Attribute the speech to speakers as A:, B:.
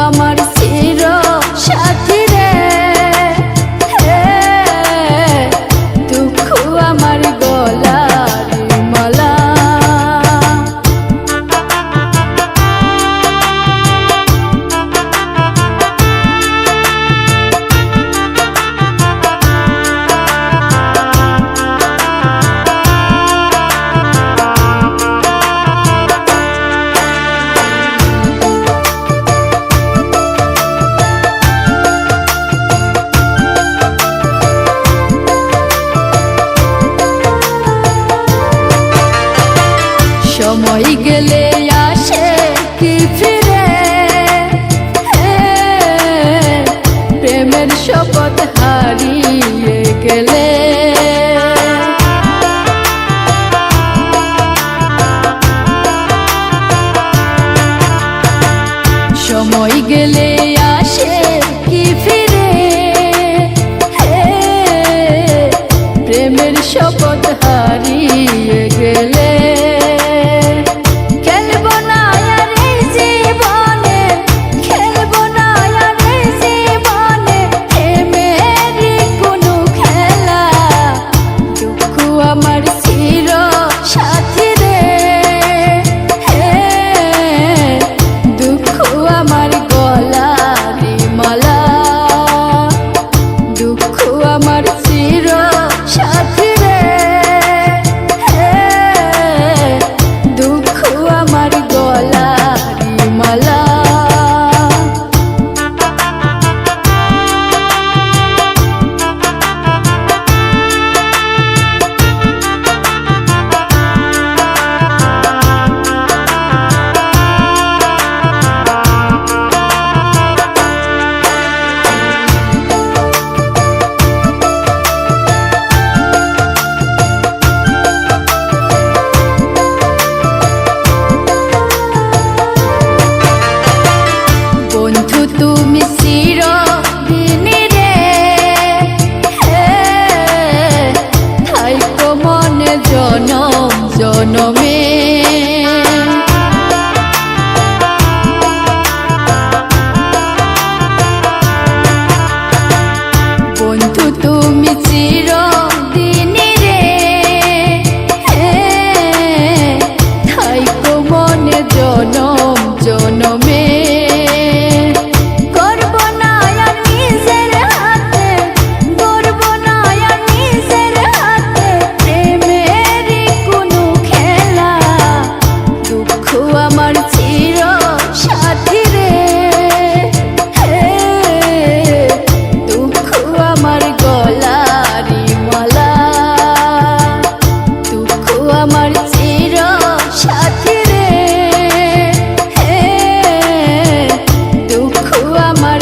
A: আমার চির সাথী রে, দুঃখ আমার গলার মালা। সময় গেলে আসে কি ফিরে, প্রেমের শপথ হারিয়ে গেলে। সময় গেলে আসে কি ফিরে, প্রেমের শপথ হারিয়ে গেলে। আমার চির সাথী রে, দুঃখ আমার গলার মালা। দুঃখ আমার চির সাথী রে, দুঃখ আমার গলার মালা। তুমি চিরদিন রে, থাইকো মনে জনম জনমে। বন্ধু তুমি চিরদিন রে, থাইকো মনে জনম জনমে। আমার চির সাথী রে, দুঃখ আমার গলার মালা। দুঃখ আমার চির সাথী রে, দুঃখ আমার